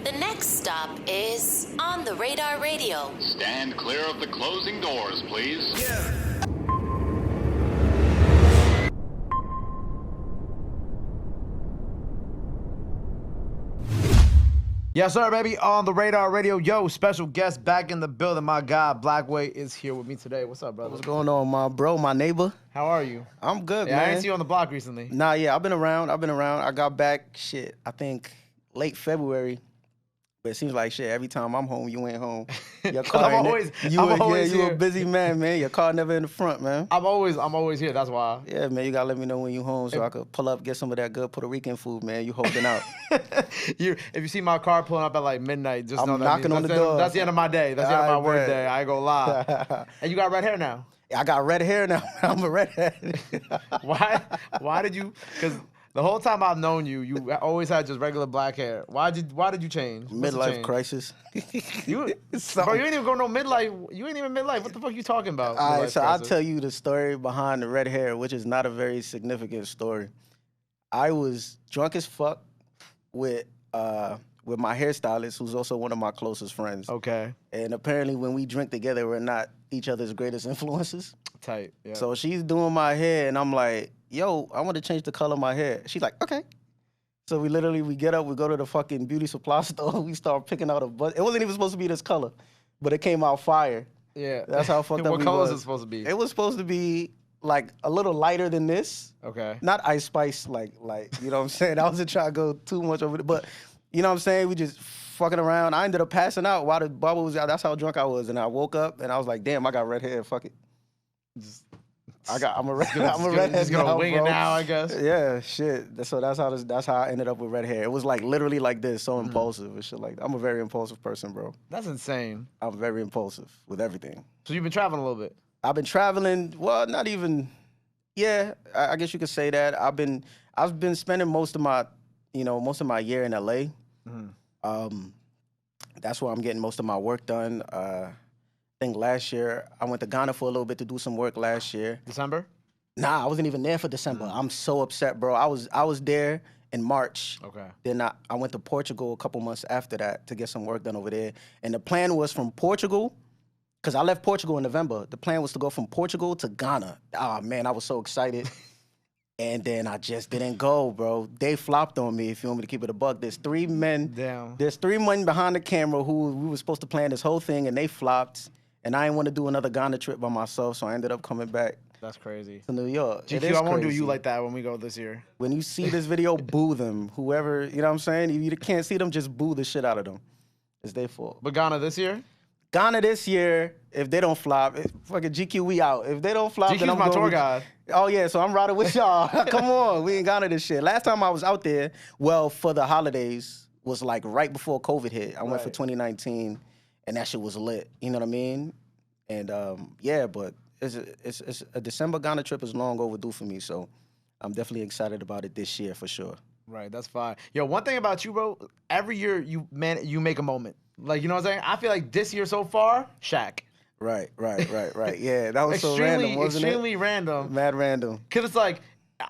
The next stop is On the Radar Radio. Stand clear of the closing doors, please. Yeah. Yes, sir, baby. On the Radar Radio. Yo, special guest back in the building. My guy, Blackway, is here with me today. What's up, brother? What's going on, my bro, my neighbor? How are you? I'm good, Yeah, man. I ain't seen you on the block recently. Nah, yeah, I've been around. I got back, I think late February. But it seems like every time I'm home, you ain't home. Your car I'm always you here. a busy man, man. Your car never in the front, man. I'm always here. That's why. Yeah, man, you gotta let me know when you home so I could pull up, get some of that good Puerto Rican food, man. You holding out. If you see my car pulling up at like midnight, just I'm know that knocking on the door. That's the end of my day. That's the end of my work day. I ain't gonna lie. And you got red hair now. I got red hair now. I'm a redhead. Why did you? Because the whole time I've known you, you always had just regular black hair. Why did you change? What's the Midlife change? crisis. Bro, you ain't even going no midlife. You ain't even midlife. What the fuck you talking about? All right, so I'll crisis? tell you the story behind the red hair, which is not a very significant story. I was drunk as fuck with my hairstylist, who's also one of my closest friends. Okay. And apparently when we drink together, we're not each other's greatest influences. Tight. Yeah. So she's doing my hair, and I'm like, yo, I want to change the color of my hair. She's like, okay. So we get up, we go to the fucking beauty supply store, we start picking out a bunch. It wasn't even supposed to be this color, but it came out fire. Yeah. That's how fucked up What we color was. is it supposed to be? It was supposed to be like a little lighter than this. Okay. Not Ice Spice, like you know what I'm saying? I wasn't trying to go too much over it, but you know what I'm saying? We just fucking around. I ended up passing out while the bubble was out. That's how drunk I was. And I woke up and I was like, damn, I got red hair. Fuck it. I'm a redhead. Just gonna now, wing bro. it now, I guess. Yeah, shit. So that's how I ended up with red hair. It was like literally like this, so impulsive and shit like that. I'm a very impulsive person, bro. That's insane. I'm very impulsive with everything. So you've been traveling a little bit. I've been traveling. Well, not even. Yeah, I guess you could say that. I've been spending most of my year in LA. That's where I'm getting most of my work done. I think last year I went to Ghana for a little bit to do some work last year. December? Nah, I wasn't even there for December. I'm so upset, bro. I was there in March. Okay. Then I went to Portugal a couple months after that to get some work done over there. And the plan was from Portugal, because I left Portugal in November. The plan was to go from Portugal to Ghana. Oh, man, I was so excited. And then I just didn't go, bro. They flopped on me, if you want me to keep it a buck. There's three men behind the camera who we were supposed to plan this whole thing, and they flopped. And I didn't want to do another Ghana trip by myself, so I ended up coming back. That's crazy. To New York. GQ, I won't do you like that when we go this year. When you see this video, boo them. Whoever, you know what I'm saying? If you can't see them, just boo the shit out of them. It's their fault. But Ghana this year? Ghana this year, if they don't flop, fucking GQ, we out. If they don't flop, GQ's then I'm my going tour guide. Oh, yeah, so I'm riding with y'all. Come on, we in Ghana this shit. Last time I was out there, well, for the holidays, was like right before COVID hit. I went for 2019, and that shit was lit. You know what I mean? And yeah, but it's a December Ghana trip is long overdue for me, so I'm definitely excited about it this year for sure. Right, that's fine. Yo, one thing about you, bro, every year you make a moment. Like, you know what I'm saying? I feel like this year so far, Shaq. Right. Yeah, that was so random, wasn't it? Extremely random. Mad random. Because it's like,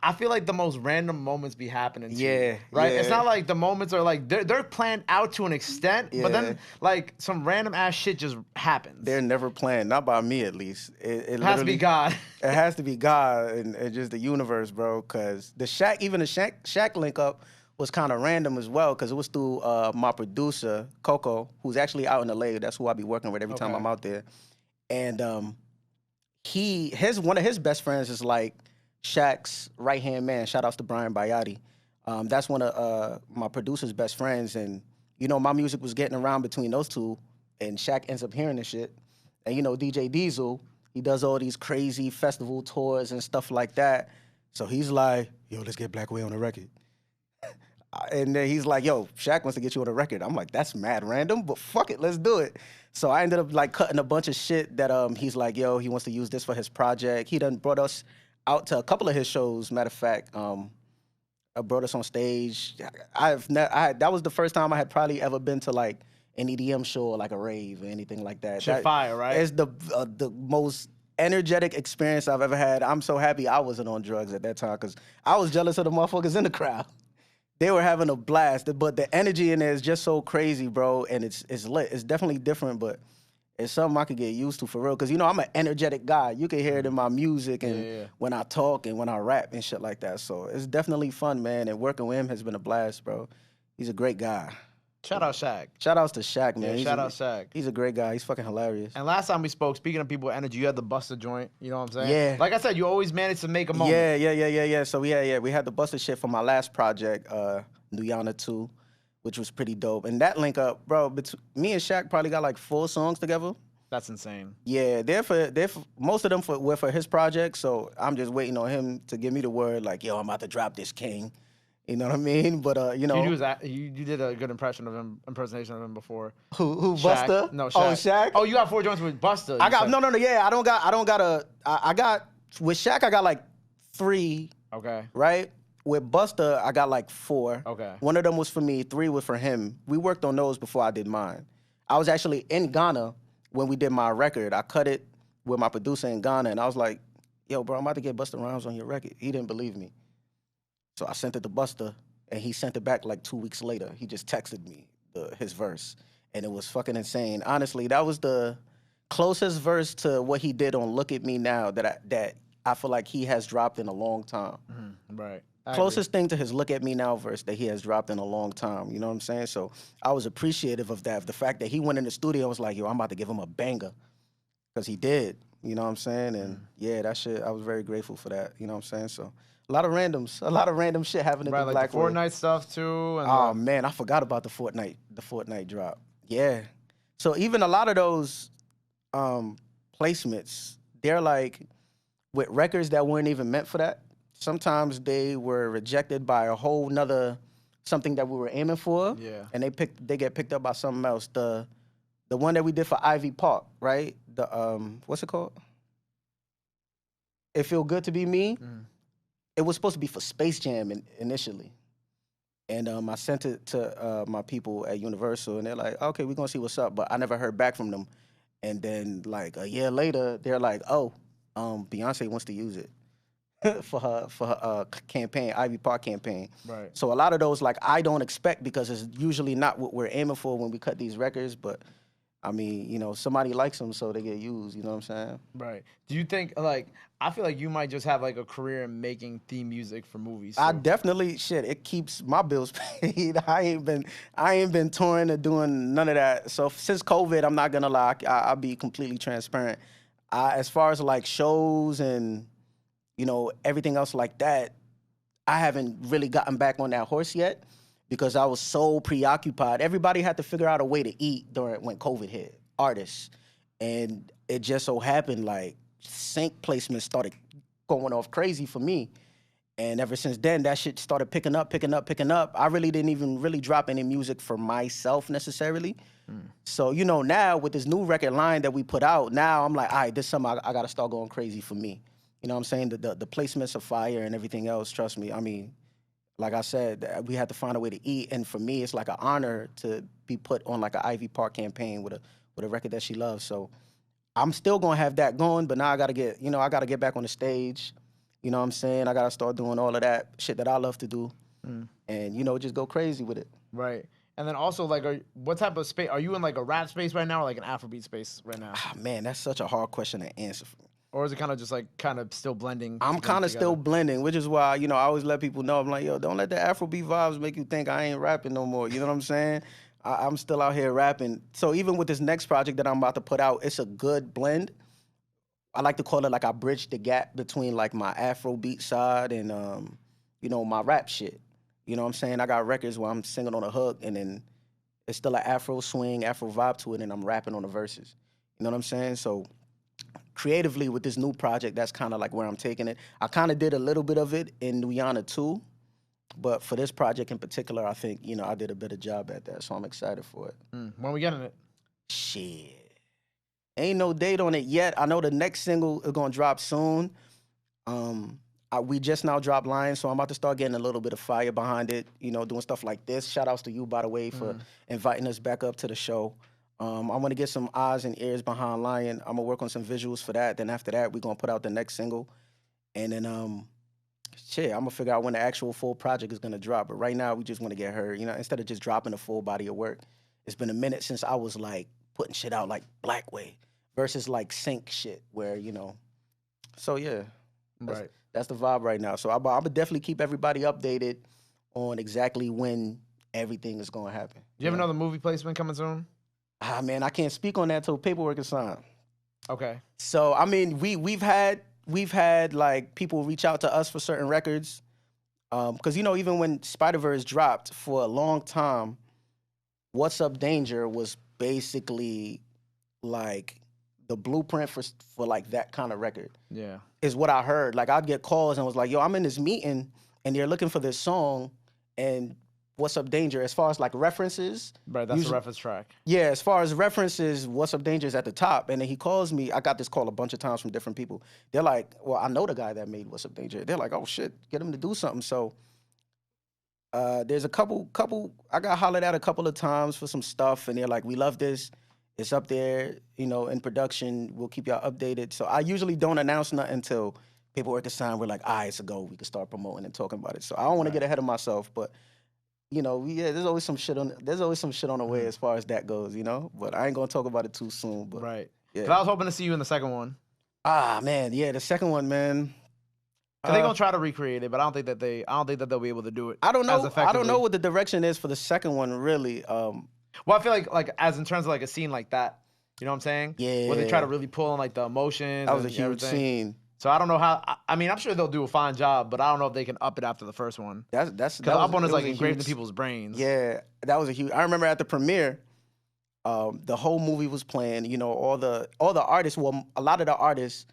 I feel like the most random moments be happening too. Yeah. Right? Yeah. It's not like the moments are like, they're planned out to an extent, but then like some random ass shit just happens. They're never planned, not by me at least. It has to be God. It has to be God and just the universe, bro, because the Shaq link up was kind of random as well, because it was through my producer, Coco, who's actually out in LA. That's who I be working with every time I'm out there. And one of his best friends is like Shaq's right-hand man. Shout outs to Brian Bayati. That's one of my producer's best friends. And, you know, my music was getting around between those two, and Shaq ends up hearing this shit. And, you know, DJ Diesel, he does all these crazy festival tours and stuff like that. So he's like, yo, let's get Blackway on the record. And then he's like, yo, Shaq wants to get you on a record. I'm like, that's mad random, but fuck it, let's do it. So I ended up like cutting a bunch of shit that he's like, yo, he wants to use this for his project. He done brought us out to a couple of his shows. Matter of fact, brought us on stage. That was the first time I had probably ever been to like an EDM show or like a rave or anything like that. Shit fire, right? It's the most energetic experience I've ever had. I'm so happy I wasn't on drugs at that time, because I was jealous of the motherfuckers in the crowd. they were having a blast. But the energy in there is just so crazy, bro. And it's lit. It's definitely different, but it's something I could get used to for real. Because, you know, I'm an energetic guy. You can hear it in my music and when I talk and when I rap and shit like that. So it's definitely fun, man. And working with him has been a blast, bro. He's a great guy. Shout out Shaq. Shout outs to Shaq, man. Yeah, shout out Shaq. He's a great guy. He's fucking hilarious. And last time we spoke, speaking of people with energy, you had the Busta joint. You know what I'm saying? Yeah. Like I said, you always manage to make a moment. Yeah. So we had the Busta shit for my last project, Nuyana 2, which was pretty dope. And that link up, bro, me and Shaq probably got like 4 songs together. That's insane. Yeah, most of them were for his project, so I'm just waiting on him to give me the word, like, yo, I'm about to drop this king. You know what I mean? But you know, you did a good impression of him, impersonation of him before. Who Shaq. Busta? No, Shaq. Oh, Shaq. Oh, you got 4 joints with Busta. I got no. Yeah, I got with Shaq. I got like 3. Okay. Right. With Busta, I got like 4. Okay. One of them was for me. 3 was for him. We worked on those before I did mine. I was actually in Ghana when we did my record. I cut it with my producer in Ghana, and I was like, yo, bro, I'm about to get Busta Rymes on your record. He didn't believe me. So I sent it to Busta, and he sent it back like 2 weeks later. He just texted me his verse, and it was fucking insane. Honestly, that was the closest verse to what he did on Look At Me Now that I feel like he has dropped in a long time. Mm-hmm. Right. Closest thing to his Look At Me Now verse that he has dropped in a long time. You know what I'm saying? So I was appreciative of that, of the fact that he went in the studio and was like, yo, I'm about to give him a banger. Because he did. You know what I'm saying? And yeah, that shit, I was very grateful for that. You know what I'm saying? So a lot of random shit happening Right, in the like the Blackway. Fortnight stuff too. And Oh man, I forgot about the Fortnight drop. Yeah. So even a lot of those placements, they're like with records that weren't even meant for that. Sometimes they were rejected by a whole nother something that we were aiming for. Yeah. And they get picked up by something else. The one that we did for Ivy Park, right? The what's it called? It Feel Good to Be Me. It was supposed to be for Space Jam initially. And I sent it to my people at Universal, and they're like, okay, we're going to see what's up. But I never heard back from them. And then, like, a year later, they're like, oh, Beyonce wants to use it for her campaign, Ivy Park campaign. Right. So a lot of those, like, I don't expect because it's usually not what we're aiming for when we cut these records. But, I mean, you know, somebody likes them, so they get used. You know what I'm saying? Right. Do you think, like, I feel like you might just have like a career in making theme music for movies. I So. definitely it keeps my bills paid. I ain't been touring or doing none of that. So since COVID, I'm not gonna lie, I'll be completely transparent. As far as like shows and you know everything else like that, I haven't really gotten back on that horse yet because I was so preoccupied. Everybody had to figure out a way to eat when COVID hit, artists, and it just so happened like sync placements started going off crazy for me. And ever since then, that shit started picking up. I really didn't even really drop any music for myself necessarily. So, you know, now with this new record line that we put out, now I'm like, all right, this summer I got to start going crazy for me. You know what I'm saying? The placements are fire and everything else, trust me. I mean, like I said, we had to find a way to eat. And for me, it's like an honor to be put on like an Ivy Park campaign with a record that she loves. So I'm still gonna have that going, but now I gotta get back on the stage. You know what I'm saying? I gotta start doing all of that shit that I love to do. And, you know, just go crazy with it. Right. And then also, like, what type of space, are you in like a rap space right now or like an Afrobeat space right now? Ah, man, that's such a hard question to answer for me. Or is it kind of just like still blending? I'm kind of still blending, which is why, you know, I always let people know, I'm like, yo, don't let the Afrobeat vibes make you think I ain't rapping no more. You know what I'm saying? I'm still out here rapping. So even with this next project that I'm about to put out, it's a good blend. I like to call it like I bridge the gap between like my Afrobeat side and, you know, my rap shit. You know what I'm saying? I got records where I'm singing on a hook and then it's still an Afro swing, Afro vibe to it, and I'm rapping on the verses. You know what I'm saying? So creatively with this new project, that's kind of like where I'm taking it. I kind of did a little bit of it in Nuyana too. But for this project in particular, I think, you know, I did a better job at that, so I'm excited for it. When we getting it? Shit. Ain't no date on it yet. I know the next single is going to drop soon. We just now dropped Lion, so I'm about to start getting a little bit of fire behind it, you know, doing stuff like this. Shout outs to you, by the way, for inviting us back up to the show. I want to get some eyes and ears behind Lion. I'm going to work on some visuals for that. Then after that, we're going to put out the next single. And then Shit, I'm gonna figure out when the actual full project is gonna drop. But right now, we just want to get heard. You know, instead of just dropping a full body of work. It's been a minute since I was like putting shit out like Blackway versus like sync shit where, you know. So yeah. That's the vibe right now. So I'm gonna definitely keep everybody updated on exactly when everything is gonna happen. Do you have another movie placement coming soon? Ah man, I can't speak on that till paperwork is signed. Okay. So I mean, we've had like people reach out to us for certain records, because you know even when Spider-Verse dropped for a long time, What's Up Danger was basically like the blueprint for like that kind of record. Yeah. Is what I heard. Like I'd get calls and was like, yo, I'm in this meeting and they're looking for this song and What's Up Danger, as far as like references. Right, that's a reference track. Yeah, as far as references, What's Up Danger is at the top. And then he calls me. I got this call a bunch of times from different people. They're like, well, I know the guy that made What's Up Danger. They're like, oh shit, get him to do something. So there's a couple, I got hollered at a couple of times for some stuff. And they're like, we love this. It's up there, you know, in production. We'll keep y'all updated. So I usually don't announce nothing until paperwork is signed. We're like, all right, it's a go. We can start promoting and talking about it. So I don't want to get ahead of myself, but you know, there's always some shit on the way as far as that goes, you know. But I ain't gonna talk about it too soon. But right. Yeah. 'Cause I was hoping to see you in the second one. Ah man, yeah, the second one, man. They're gonna try to recreate it, but I don't think that they'll be able to do it. I don't know. As I don't know what the direction is for the second one, really. Well, I feel like as in terms of like a scene like that, you know what I'm saying? Yeah. Where they try to really pull on like the emotions. That was a and huge everything. scene. So I don't know how. I mean, I'm sure they'll do a fine job, but I don't know if they can up it after the first one. That's because the up one is like engraved in people's brains. Yeah, that was a huge. I remember at the premiere, the whole movie was playing. You know, all the artists. Well, a lot of the artists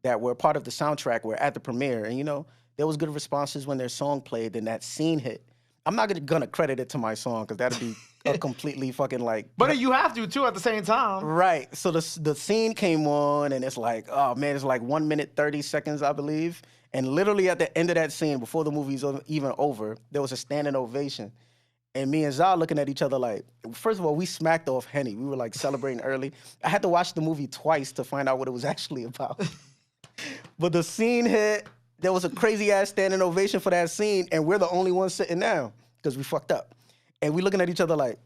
that were part of the soundtrack were at the premiere, and you know, there was good responses when their song played and that scene hit. I'm not gonna credit it to my song because that'd be a completely fucking like. But you have to too at the same time. Right. So the scene came on and it's like, oh man, it's like 1 minute 30 seconds, I believe. And literally at the end of that scene, before the movie's even over, there was a standing ovation. And me and Zal looking at each other like, first of all, we smacked off Henny. We were like celebrating early. I had to watch the movie twice to find out what it was actually about. But the scene hit. There was a crazy ass standing ovation for that scene, and we're the only ones sitting down because we fucked up. And we looking at each other like,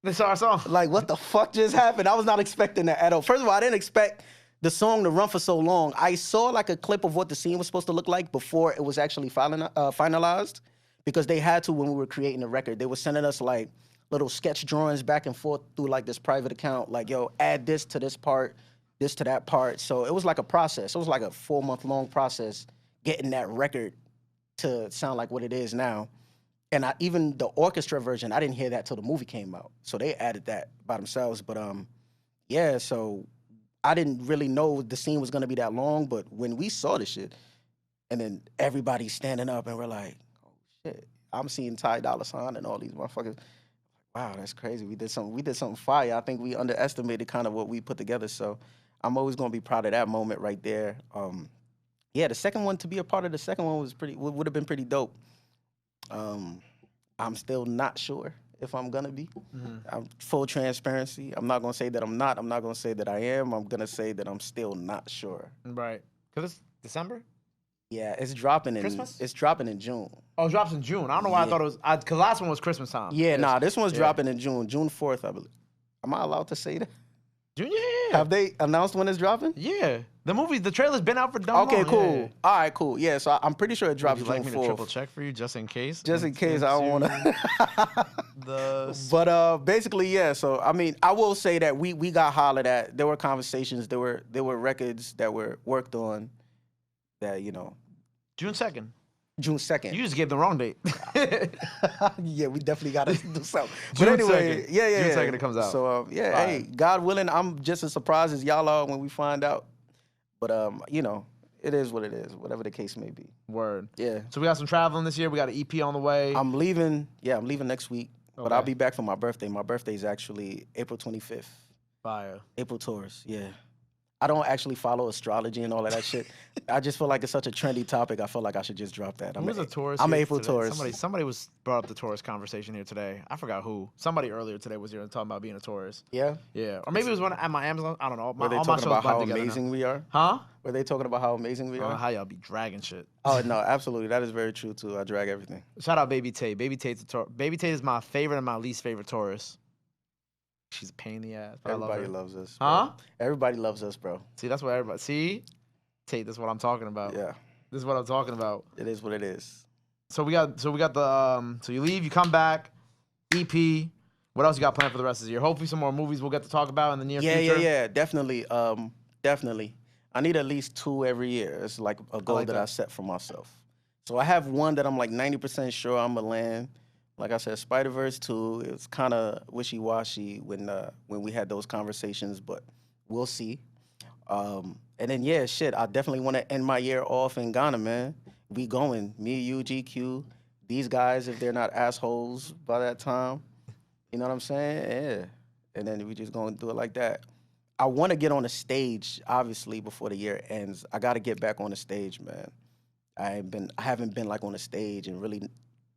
this is our song. Like, what the fuck just happened? I was not expecting that at all. First of all, I didn't expect the song to run for so long. I saw like a clip of what the scene was supposed to look like before it was actually finalized, because they had to when we were creating the record. They were sending us like little sketch drawings back and forth through like this private account, like, yo, add this to this part, this to that part. So it was like a process. It was like a 4-month-long process getting that record to sound like what it is now. And even the orchestra version, I didn't hear that till the movie came out. So they added that by themselves. But yeah, so I didn't really know the scene was gonna be that long. But when we saw the shit, and then everybody standing up and we're like, oh shit, I'm seeing Ty Dolla $ign and all these motherfuckers. Wow, that's crazy. We did something fire. I think we underestimated kind of what we put together. So I'm always gonna be proud of that moment right there. Yeah, the second one, to be a part of the second one would have been pretty dope. I'm still not sure if I'm gonna be. I'm full transparency. I'm not gonna say that I'm not. I'm not gonna say that I am. I'm gonna say that I'm still not sure. Right. Because it's December? Yeah, it's dropping in Christmas? It's dropping in June. Oh, it drops in June. I don't know why I thought it was, because last one was Christmas time. Yeah, nah, this one's dropping in June 4th, I believe. Am I allowed to say that? June, yeah. Have they announced when it's dropping? Yeah. The trailer's been out for dumb Okay, long. cool. Yeah. All right, cool. Yeah, so I'm pretty sure it drops Would you like June me 4th. to triple check for you just in case? Just in case I don't want to. But basically, yeah. So I mean, I will say that we got hollered at. There were conversations. There were records that were worked on. That June 2nd. June 2nd. You just gave the wrong date. Yeah, we definitely got to do something. June But anyway, 2nd. yeah. June 2nd it comes out. So yeah, Fire. hey, God willing, I'm just as surprised as y'all are when we find out. But it is what it is, whatever the case may be. Word. Yeah. So we got some traveling this year. We got an EP on the way. I'm leaving next week, but Okay. I'll be back for my birthday. My birthday is actually April 25th. Fire. April Taurus, yeah. I don't actually follow astrology and all of that shit. I just feel like it's such a trendy topic. I feel like I should just drop that. Who was a Taurus? I'm here April today? Taurus. Somebody was brought up the Taurus conversation here today. I forgot who. Somebody earlier today was here talking about being a Taurus. Yeah. Yeah, or maybe it was one at my Amazon. I don't know. Were they all my talking shows about how blend together amazing now. we are? Huh? Were they talking about how amazing we I don't know are? how y'all be dragging shit. Oh no, absolutely. That is very true too. I drag everything. Shout out Baby Tate. Baby Tate's a Taurus. Baby Tate is my favorite and my least favorite Taurus. She's a pain in the ass. But Everybody I love her. loves us. Bro. Huh? Everybody loves us, bro. See, that's what everybody. See, Tate. That's what I'm talking about. Yeah. This is what I'm talking about. It is what it is. So we got the so you leave, you come back, EP. What else you got planned for the rest of the year? Hopefully some more movies we'll get to talk about in the near future. Yeah. Definitely. Definitely. I need at least 2 every year. It's like a goal that I set for myself. So I have one that I'm like 90% sure I'm gonna land. Like I said, Spider-Verse 2. It was kind of wishy-washy when we had those conversations, but we'll see. And then I definitely want to end my year off in Ghana, man. We going, me, you, GQ, these guys, if they're not assholes by that time, you know what I'm saying? Yeah. And then we just gonna do it like that. I want to get on the stage, obviously, before the year ends. I got to get back on the stage, man. I haven't been like on the stage and really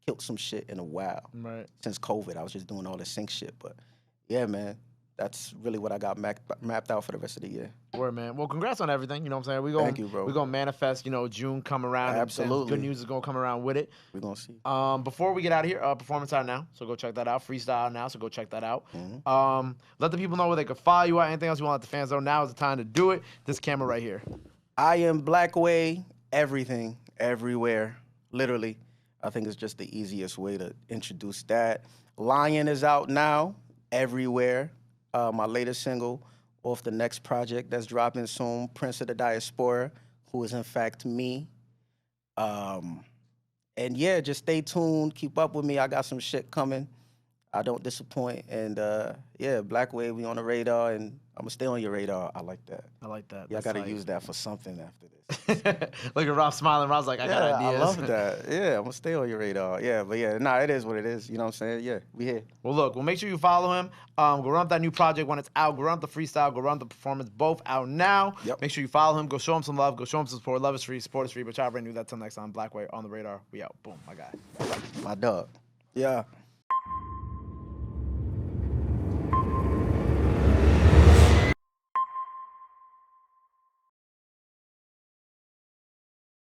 killed some shit in a while. Right. Since COVID, I was just doing all the sync shit. But yeah, man, that's really what I got mapped out for the rest of the year. Word, man. Well, congrats on everything. You know what I'm saying? Thank you, bro. We're gonna manifest. June come around. Absolutely. And good news is gonna come around with it. We're gonna see. Before we get out of here, performance out now. So go check that out. Freestyle out now. So go check that out. Mm-hmm. Let the people know where they can follow you at. Anything else you want to let the fans know? Now is the time to do it. This camera right here. I am Blackway. Everything, everywhere, literally. I think it's just the easiest way to introduce that. Lion is out now, everywhere. My latest single off the next project that's dropping soon, Prince of the Diaspora, who is in fact me. And yeah, just stay tuned, keep up with me. I got some shit coming. I don't disappoint. And yeah, Blackway, we on the radar, and I'm gonna stay on your radar. I like that. I like that. Yeah, I That's gotta use that for something after this. Look at Rob smiling. Rob's like, I got ideas. I love that. Yeah, I'm gonna stay on your radar. Yeah, but yeah, it is what it is. You know what I'm saying? Yeah, we here. Well, look, make sure you follow him. Go run up that new project when it's out. Go run up the freestyle. Go run up the performance. Both out now. Yep. Make sure you follow him. Go show him some love. Go show him some support. Love is free. Support is free. But y'all brand new. That till next time. Blackway on the radar. We out. Boom, my guy. My dog. Yeah.